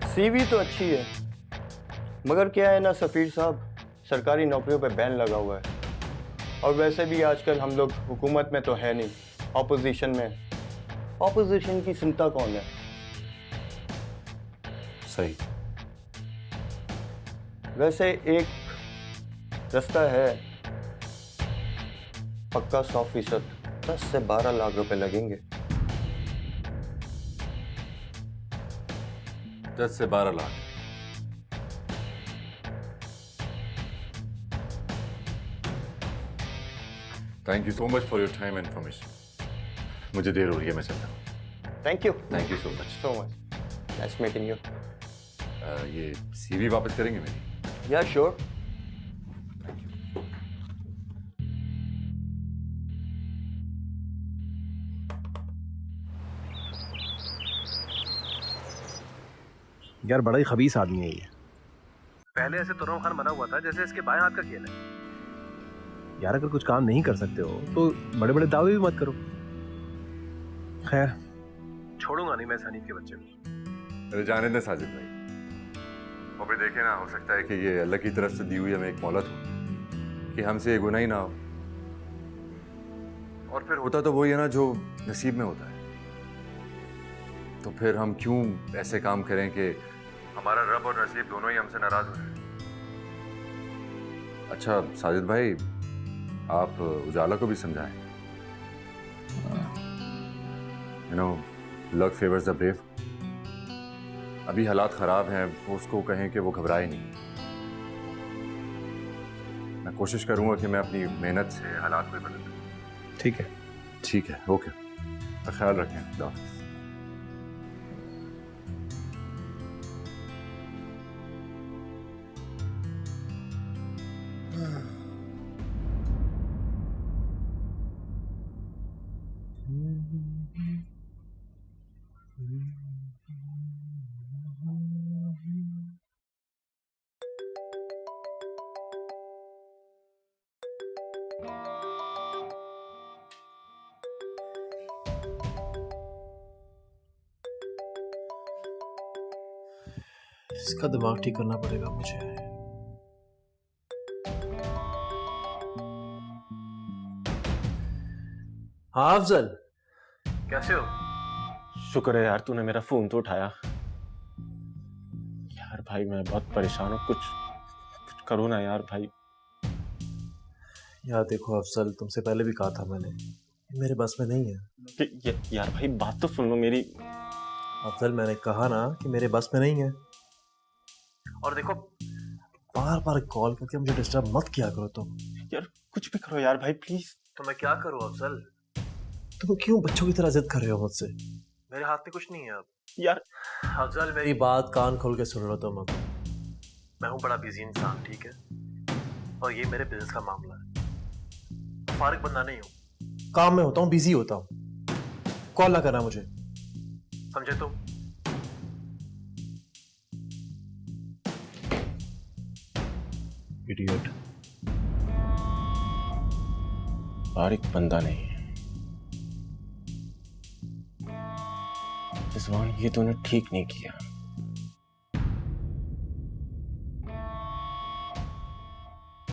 CV तो अच्छी है, मगर क्या है ना सफ़ीर साहब, सरकारी नौकरियों पे बैन लगा हुआ है। और वैसे भी आजकल हम लोग हुकूमत में तो है नहीं, ऑपोजिशन में। ऑपोजिशन की सुनता कौन है? सही। वैसे एक रास्ता है, पक्का 100%, 10 से 12 लाख रुपए लगेंगे। 10 से 12 lakh. Thank you so much for your time and information. मुझे देर हो रही है, मैं चलता हूँ। Thank you so much. Nice meeting you. ये सीवी वापस करेंगे मेरी? या श्योर। यार बड़ा ही खबीस आदमी है ये। पहले ऐसे तुर्रों खान बना हुआ था जैसे इसके बाएं हाथ का खेल है। यार अगर कुछ काम नहीं कर सकते हो तो बड़े बड़े दावे भी मत करो। खैर, छोड़ूंगा नहीं मैं इस हनीफ के बच्चे को। अरे जाने दें साजिद भाई, और भी देखे ना, हो सकता है कि ये अल्लाह की तरफ से दी हुई हमें एक मोहलत हो कि हमसे ये गुनाह ही ना हो। और फिर होता तो वही है ना जो नसीब में होता है। तो फिर हम क्यों ऐसे काम करें कि हमारा रब और नसीब दोनों ही हमसे नाराज हो जाए। अच्छा साजिद भाई, आप उजाला को भी समझाएं। You know, luck favours the brave. अभी हालात खराब हैं, उसको कहें कि वो घबराए नहीं। मैं कोशिश करूंगा कि मैं अपनी मेहनत से हालात को बदल दूं। ठीक है। ठीक है, ओके, ख्याल रखें। खुदा हाफिज़। इसका दिमाग ठीक करना पड़ेगा मुझे। हाँ अफजल, कैसे हो? शुक्र है यार तूने मेरा फोन तो उठाया। यार भाई मैं बहुत परेशान हूँ, कुछ करो ना यार भाई। यार देखो अफजल, तुमसे पहले भी कहा था मैंने, मेरे बस में नहीं है। यार भाई बात तो सुन लो मेरी। अफजल मैंने कहा ना कि मेरे बस में नहीं है। और देखो, बार बार कॉल करके मुझे डिस्टर्ब मत किया करो तुम। यार कुछ भी करो यार भाई प्लीज। तो मैं क्या करूं अफजल? तुम क्यों बच्चों की तरह जिद कर रहे हो मुझसे? मेरे हाथ में कुछ नहीं है अब। यार अफजल मेरी बात कान खोल के सुन लो तुम अब। मैं हूं बड़ा बिजी इंसान, ठीक है? और ये मेरे बिजनेस का मामला है। फारिग बंदा नहीं हूं। काम में होता हूँ, बिजी होता हूँ। कॉल ना करना मुझे, समझे तुम? इडियट। फारिग बंदा नहीं है रिजवान, ये तूने ठीक नहीं किया।